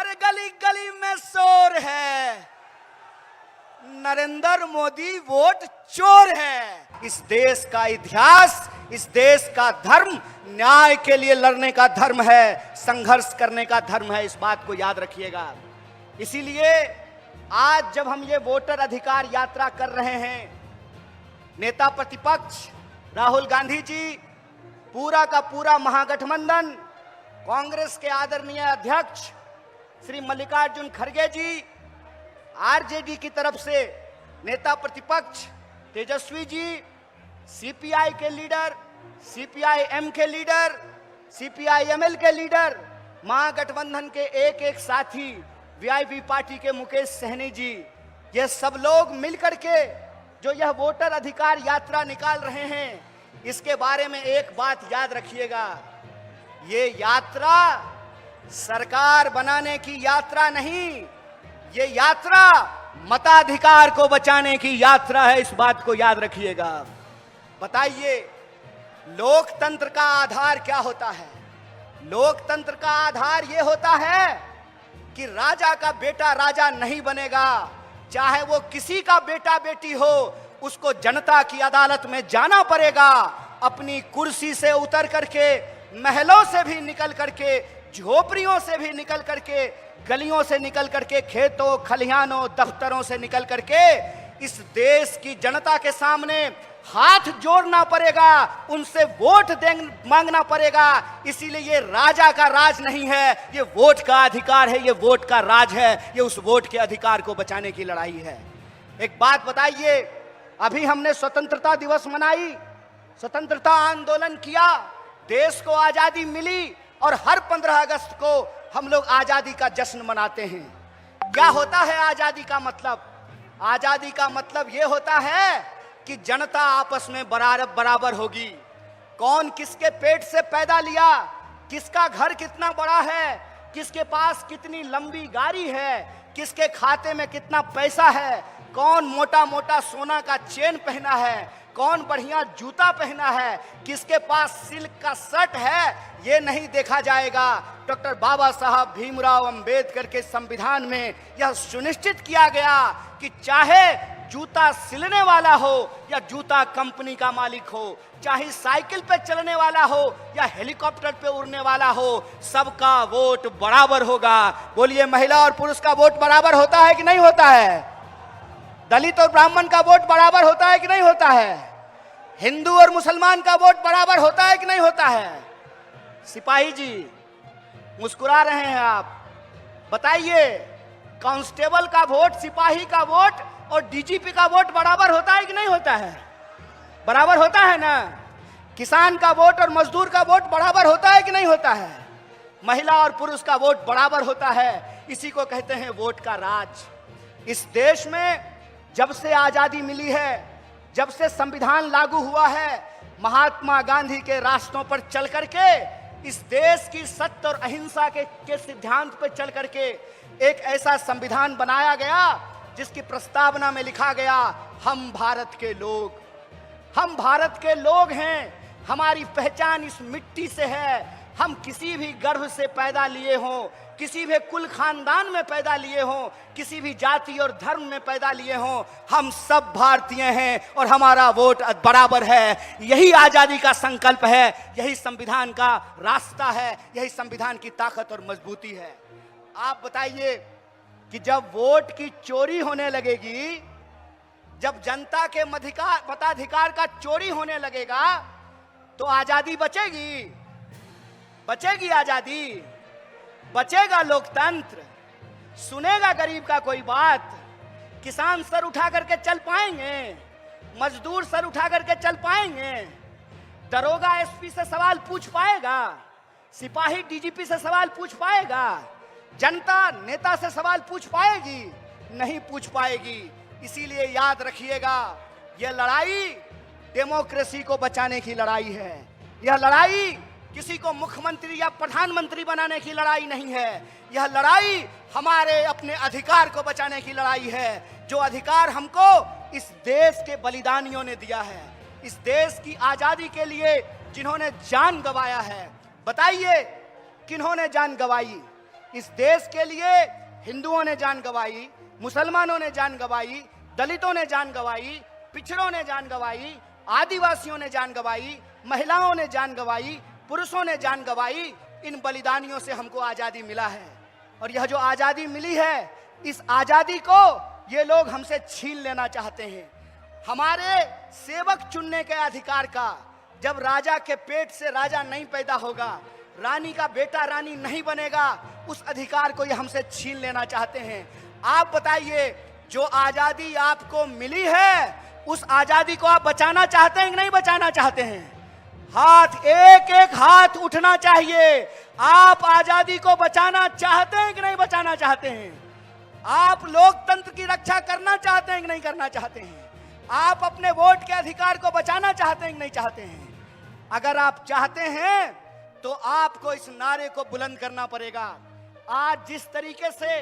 हर गली गली में शोर है, नरेंद्र मोदी वोट चोर है। इस देश का इतिहास, इस देश का धर्म न्याय के लिए लड़ने का धर्म है, संघर्ष करने का धर्म है। इस बात को याद रखिएगा। इसीलिए आज जब हम ये वोटर अधिकार यात्रा कर रहे हैं, नेता प्रतिपक्ष राहुल गांधी जी, पूरा का पूरा महागठबंधन, कांग्रेस के आदरणीय अध्यक्ष श्री मल्लिकार्जुन खड़गे जी, आरजेडी की तरफ से नेता प्रतिपक्ष तेजस्वी जी, सीपीआई के लीडर, सीपीआई-एम के लीडर, सीपीआई-एमएल के लीडर, महागठबंधन के एक एक साथी, वीआईपी पार्टी के मुकेश सहनी जी, ये सब लोग मिलकर के जो यह वोटर अधिकार यात्रा निकाल रहे हैं, इसके बारे में एक बात याद रखिएगा। ये यात्रा सरकार बनाने की यात्रा नहीं, ये यात्रा मताधिकार को बचाने की यात्रा है। इस बात को याद रखिएगा। बताइए, लोकतंत्र का आधार क्या होता है? लोकतंत्र का आधार यह होता है कि राजा का बेटा राजा नहीं बनेगा, चाहे वो किसी का बेटा बेटी हो, उसको जनता की अदालत में जाना पड़ेगा। अपनी कुर्सी से उतर करके, महलों से भी निकल करके, झोपड़ियों से भी निकल करके, गलियों से निकल करके, खेतों खलिहानों दफ्तरों से निकल करके इस देश की जनता के सामने हाथ जोड़ना पड़ेगा, उनसे वोट मांगना पड़ेगा। इसीलिए ये राजा का राज नहीं है, ये वोट का अधिकार है, ये वोट का राज है, ये उस वोट के अधिकार को बचाने की लड़ाई है। एक बात बताइए, अभी हमने स्वतंत्रता दिवस मनाई, स्वतंत्रता आंदोलन किया, देश को आजादी मिली और हर 15 अगस्त को हम लोग आजादी का जश्न मनाते हैं। क्या होता है आजादी का मतलब? आजादी का मतलब यह होता है कि जनता आपस में बराबर होगी। कौन किसके पेट से पैदा लिया, किसका घर कितना बड़ा है, किसके पास कितनी लंबी गाड़ी है, किसके खाते में कितना पैसा है, कौन मोटा मोटा सोना का चेन पहना है, कौन बढ़िया जूता पहना है, किसके पास सिल्क का शर्ट है, ये नहीं देखा जाएगा। डॉक्टर बाबा साहब भीमराव अंबेडकर के संविधान में यह सुनिश्चित किया गया कि चाहे जूता सिलने वाला हो या जूता कंपनी का मालिक हो, चाहे साइकिल पे चलने वाला हो या हेलीकॉप्टर पे उड़ने वाला हो, सबका वोट बराबर होगा। बोलिए, महिला और पुरुष का वोट बराबर होता है कि नहीं होता है? दलित और ब्राह्मण का वोट बराबर होता है कि नहीं होता है? हिंदू और मुसलमान का वोट बराबर होता है कि नहीं होता है? सिपाही जी मुस्कुरा रहे हैं आप, बताइए, कांस्टेबल का वोट, सिपाही का वोट और डीजीपी का वोट बराबर होता है कि नहीं होता है? बराबर होता है ना? किसान का वोट और मजदूर का वोट बराबर होता है कि नहीं होता है? महिला और पुरुष का वोट बराबर होता है। इसी को कहते हैं वोट का राज। इस देश में जब से आजादी मिली है, जब से संविधान लागू हुआ है, महात्मा गांधी के रास्तों पर चल करके, इस देश की सत्य और अहिंसा के सिद्धांत पर चल करके एक ऐसा संविधान बनाया गया जिसकी प्रस्तावना में लिखा गया, हम भारत के लोग, हम भारत के लोग हैं, हमारी पहचान इस मिट्टी से है। हम किसी भी गर्भ से पैदा लिए हों, किसी भी कुल खानदान में पैदा लिए हों, किसी भी जाति और धर्म में पैदा लिए हों, हम सब भारतीय हैं और हमारा वोट बराबर है। यही आजादी का संकल्प है, यही संविधान का रास्ता है, यही संविधान की ताकत और मजबूती है। आप बताइए कि जब वोट की चोरी होने लगेगी, जब जनता के मताधिकार का चोरी होने लगेगा, तो आजादी बचेगी? बचेगी आजादी? बचेगा लोकतंत्र? सुनेगा गरीब का कोई बात? किसान सर उठा करके चल पाएंगे? मजदूर सर उठा करके चल पाएंगे? दरोगा एसपी से सवाल पूछ पाएगा? सिपाही डीजीपी से सवाल पूछ पाएगा? जनता नेता से सवाल पूछ पाएगी? नहीं पूछ पाएगी। इसीलिए याद रखिएगा, यह लड़ाई डेमोक्रेसी को बचाने की लड़ाई है। यह लड़ाई किसी को मुख्यमंत्री या प्रधानमंत्री बनाने की लड़ाई नहीं है। यह लड़ाई हमारे अपने अधिकार को बचाने की लड़ाई है, जो अधिकार हमको इस देश के बलिदानियों ने दिया है, इस देश की आजादी के लिए जिन्होंने जान गंवाया है। बताइए, किन्होंने जान गंवाई? इस देश के लिए हिंदुओं ने जान गंवाई, मुसलमानों ने जान गंवाई, दलितों ने जान गंवाई, पिछड़ों ने जान गंवाई, आदिवासियों ने जान गंवाई, महिलाओं ने जान गंवाई, पुरुषों ने जान गंवाई। इन बलिदानियों से हमको आजादी मिला है। और यह जो आजादी मिली है, इस आजादी को ये लोग हमसे छीन लेना चाहते हैं। हमारे सेवक चुनने के अधिकार का, जब राजा के पेट से राजा नहीं पैदा होगा, रानी का बेटा रानी नहीं बनेगा, उस अधिकार को ये हमसे छीन लेना चाहते हैं। आप बताइए, जो आजादी आपको मिली है, उस आजादी को आप बचाना चाहते हैं कि नहीं बचाना चाहते हैं? हाथ, एक एक हाथ उठना चाहिए। आप आजादी को बचाना चाहते हैं कि नहीं बचाना चाहते हैं? आप लोकतंत्र की रक्षा करना चाहते हैं कि नहीं करना चाहते हैं? आप अपने वोट के अधिकार को बचाना चाहते हैं कि नहीं चाहते हैं? अगर आप चाहते हैं तो आपको इस नारे को बुलंद करना पड़ेगा। आज जिस तरीके से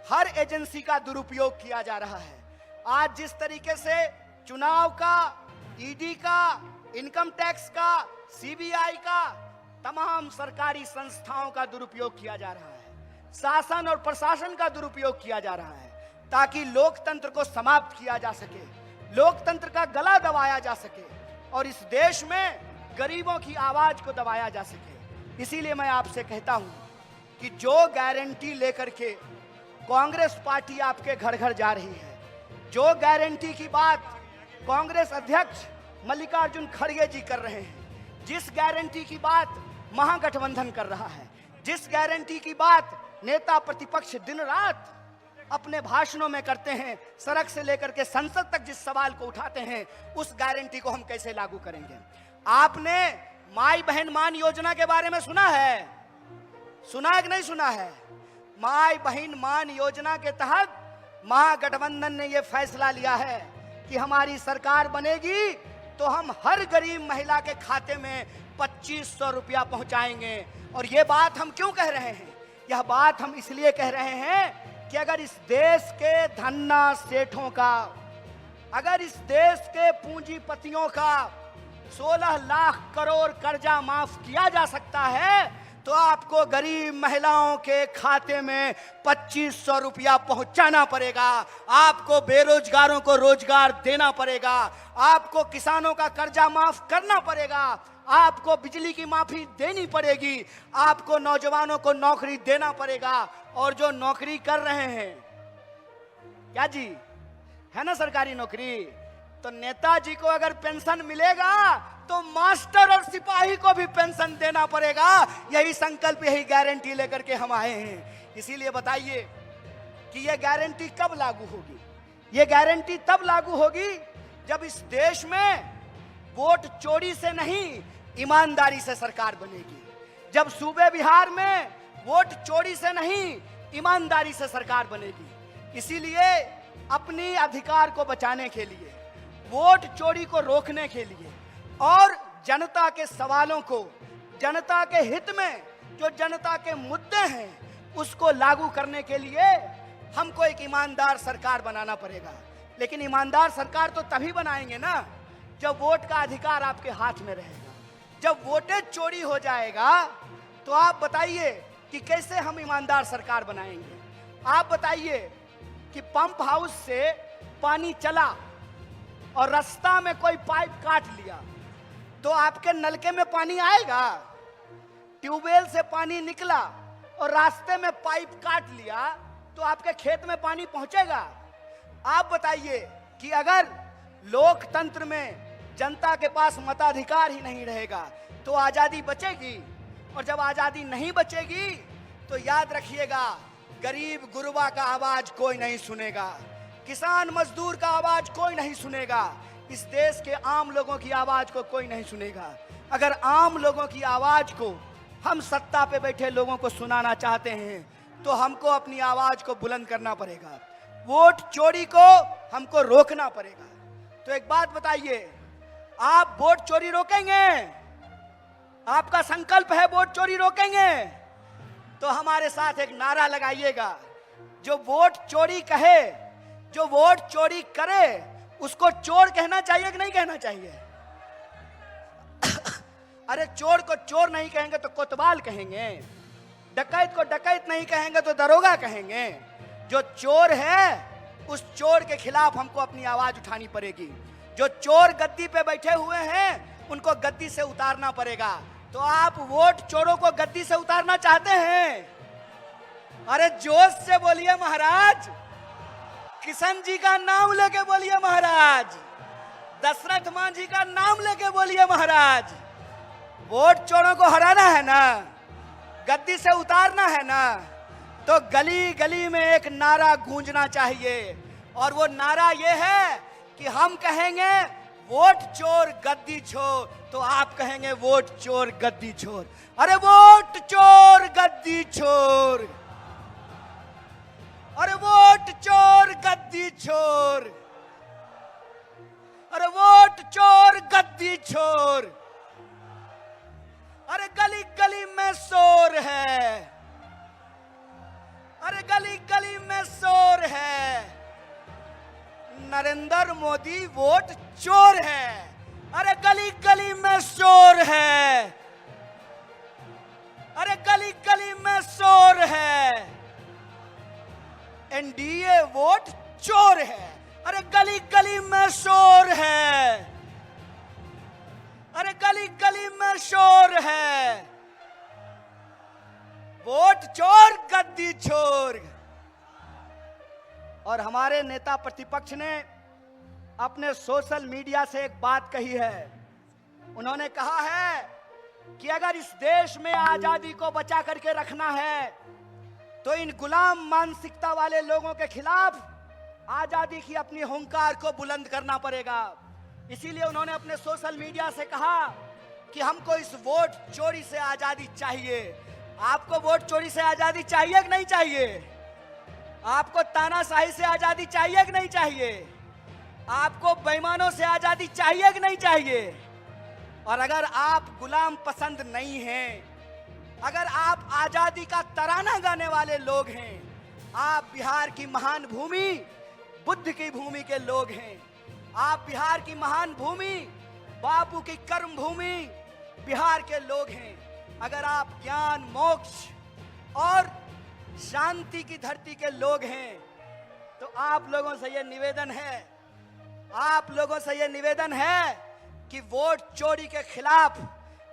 हर एजेंसी का दुरुपयोग किया जा रहा है, आज जिस तरीके से चुनाव का, ईडी का, इनकम टैक्स का, सीबीआई का, तमाम सरकारी संस्थाओं का दुरुपयोग किया जा रहा है, शासन और प्रशासन का दुरुपयोग किया जा रहा है, ताकि लोकतंत्र को समाप्त किया जा सके, लोकतंत्र का गला दबाया जा सके और इस देश में गरीबों की आवाज को दबाया जा सके। इसीलिए मैं आपसे कहता हूं कि जो गारंटी लेकर के कांग्रेस पार्टी आपके घर घर जा रही है, जो गारंटी की बात कांग्रेस अध्यक्ष मल्लिकार्जुन खड़गे जी कर रहे हैं, जिस गारंटी की बात महागठबंधन कर रहा है, जिस गारंटी की बात नेता प्रतिपक्ष दिन रात अपने भाषणों में करते हैं, सड़क से लेकर के संसद तक जिस सवाल को उठाते हैं, उस गारंटी को हम कैसे लागू करेंगे? आपने माई बहन मान योजना के बारे में सुना है? सुना है कि नहीं सुना है? माई बहन मान योजना के तहत महागठबंधन ने यह फैसला लिया है कि हमारी सरकार बनेगी तो हम हर गरीब महिला के खाते में 2500 रुपया पहुंचाएंगे। और ये बात हम क्यों कह रहे हैं? यह बात हम इसलिए कह रहे हैं कि अगर इस देश के धन्ना सेठों का, अगर इस देश के पूंजीपतियों का 16 लाख करोड़ कर्जा माफ किया जा सकता है, तो आपको गरीब महिलाओं के खाते में 2500 रुपया पहुंचाना पड़ेगा। आपको बेरोजगारों को रोजगार देना पड़ेगा, आपको किसानों का कर्जा माफ करना पड़ेगा, आपको बिजली की माफी देनी पड़ेगी, आपको नौजवानों को नौकरी देना पड़ेगा। और जो नौकरी कर रहे हैं, क्या जी है ना सरकारी नौकरी, तो नेताजी को अगर पेंशन मिलेगा तो मास्टर और सिपाही को भी पेंशन देना पड़ेगा। यही संकल्प, यही गारंटी लेकर के हम आए हैं। इसीलिए बताइए कि यह गारंटी कब लागू होगी? यह गारंटी तब लागू होगी जब इस देश में वोट चोरी से नहीं, ईमानदारी से सरकार बनेगी। जब सूबे बिहार में वोट चोरी से नहीं, ईमानदारी से सरकार बनेगी। इसीलिए अपनी अधिकार को बचाने के लिए, वोट चोरी को रोकने के लिए और जनता के सवालों को, जनता के हित में जो जनता के मुद्दे हैं उसको लागू करने के लिए हमको एक ईमानदार सरकार बनाना पड़ेगा। लेकिन ईमानदार सरकार तो तभी बनाएंगे ना जब वोट का अधिकार आपके हाथ में रहेगा। जब वोटें चोरी हो जाएगा तो आप बताइए कि कैसे हम ईमानदार सरकार बनाएंगे? आप बताइए कि पंप हाउस से पानी चला और रास्ता में कोई पाइप काट लिया तो आपके नलके में पानी आएगा? ट्यूबवेल से पानी निकला और रास्ते में पाइप काट लिया तो आपके खेत में पानी पहुंचेगा? आप बताइए कि अगर लोकतंत्र में जनता के पास मताधिकार ही नहीं रहेगा तो आजादी बचेगी? और जब आजादी नहीं बचेगी तो याद रखिएगा, गरीब गुरबा का आवाज कोई नहीं सुनेगा, किसान मजदूर का आवाज कोई नहीं सुनेगा, इस देश के आम लोगों की आवाज को कोई नहीं सुनेगा। अगर आम लोगों की आवाज को हम सत्ता पे बैठे लोगों को सुनाना चाहते हैं तो हमको अपनी आवाज को बुलंद करना पड़ेगा, वोट चोरी को हमको रोकना पड़ेगा। तो एक बात बताइए, आप वोट चोरी रोकेंगे? आपका संकल्प है वोट चोरी रोकेंगे? तो हमारे साथ एक नारा लगाइएगा, जो वोट चोरी कहे, जो वोट चोरी करे, उसको चोर कहना चाहिए कि नहीं कहना चाहिए? अरे चोर को चोर नहीं कहेंगे तो कोतवाल कहेंगे। डकैत को डकैत नहीं कहेंगे तो दरोगा कहेंगे। जो चोर है उस चोर के खिलाफ हमको अपनी आवाज उठानी पड़ेगी। जो चोर गद्दी पे बैठे हुए हैं उनको गद्दी से उतारना पड़ेगा। तो आप वोट चोरों को गद्दी से उतारना चाहते हैं? अरे जोश से बोलिए महाराज, किशन जी का नाम लेके बोलिए महाराज, दशरथ मांझी का नाम लेके बोलिए महाराज। वोट चोरों को हराना है ना, गद्दी से उतारना है ना, तो गली गली में एक नारा गूंजना चाहिए। और वो नारा ये है कि हम कहेंगे वोट चोर गद्दी छोर, तो आप कहेंगे वोट चोर गद्दी छोर। अरे वोट चोर गद्दी छोर, अरे वोट चोर गद्दी छोर, अरे वोट चोर गद्दी छोर। अरे गली गली में शोर है, अरे गली गली में शोर है, नरेंद्र मोदी वोट चोर है। अरे गली गली में शोर है, अरे गली गली में शोर है, एनडीए वोट चोर है। अरे गली गली में शोर है, अरे गली गली में शोर है, वोट चोर गद्दी छोर। और हमारे नेता प्रतिपक्ष ने अपने सोशल मीडिया से एक बात कही है। उन्होंने कहा है कि अगर इस देश में आजादी को बचा करके रखना है तो इन गुलाम मानसिकता वाले लोगों के खिलाफ आजादी की अपनी हुंकार को बुलंद करना पड़ेगा। इसीलिए उन्होंने अपने सोशल मीडिया से कहा कि हमको इस वोट चोरी से आजादी चाहिए। आपको वोट चोरी से आजादी चाहिए कि नहीं चाहिए? आपको तानाशाही से आजादी चाहिए कि नहीं चाहिए? आपको बेईमानों से आजादी चाहिए कि नहीं चाहिए? और अगर आप गुलाम पसंद नहीं हैं, अगर आप आजादी का तराना गाने वाले लोग हैं, आप बिहार की महान भूमि बुद्ध की भूमि के लोग हैं, आप बिहार की महान भूमि बापू की कर्म भूमि बिहार के लोग हैं, अगर आप ज्ञान मोक्ष और शांति की धरती के लोग हैं, तो आप लोगों से यह निवेदन है, आप लोगों से यह निवेदन है कि वोट चोरी के खिलाफ,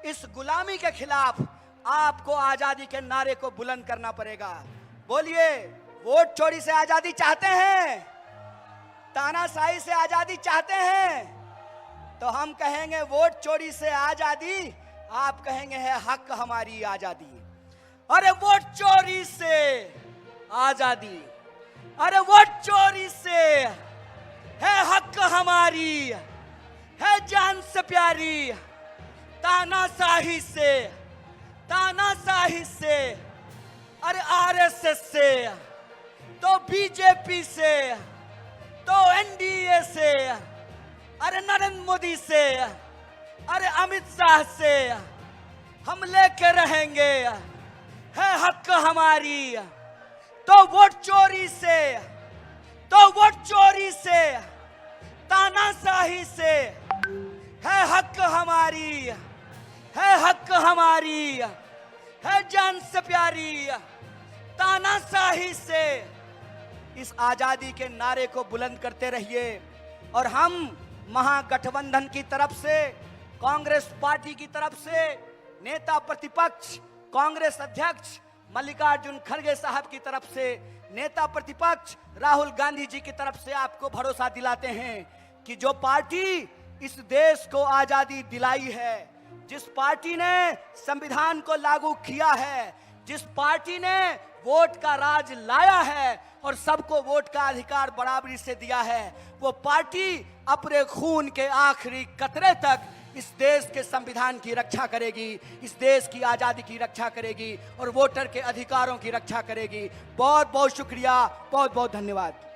इस गुलामी के खिलाफ आपको आजादी के नारे को बुलंद करना पड़ेगा। बोलिए, वोट चोरी से आजादी चाहते हैं? तानाशाही से आजादी चाहते हैं? तो हम कहेंगे वोट चोरी से आजादी, आप कहेंगे है हक हमारी आजादी। अरे वोट चोरी से आजादी, अरे वोट चोरी से है हक हमारी, है जान से प्यारी। तानाशाही से, तानाशाही से, अरे आरएसएस से, तो बीजेपी से, तो एनडीए से, अरे नरेंद्र मोदी से, अरे अमित शाह से हम लेके रहेंगे है हक हमारी। तो वोट चोरी से, तो वोट चोरी से, तानाशाही से है हक हमारी, है हक हमारी, है जान से प्यारी। तानाशाही से इस आजादी के नारे को बुलंद करते रहिए। और हम महागठबंधन की तरफ से, कांग्रेस पार्टी की तरफ से, नेता प्रतिपक्ष कांग्रेस अध्यक्ष मल्लिकार्जुन खड़गे साहब की तरफ से, नेता प्रतिपक्ष राहुल गांधी जी की तरफ से आपको भरोसा दिलाते हैं कि जो पार्टी इस देश को आजादी दिलाई है, जिस पार्टी ने संविधान को लागू किया है, जिस पार्टी ने वोट का राज लाया है और सबको वोट का अधिकार बराबरी से दिया है, वो पार्टी अपने खून के आखिरी कतरे तक इस देश के संविधान की रक्षा करेगी, इस देश की आजादी की रक्षा करेगी और वोटर के अधिकारों की रक्षा करेगी। बहुत बहुत शुक्रिया, बहुत बहुत धन्यवाद।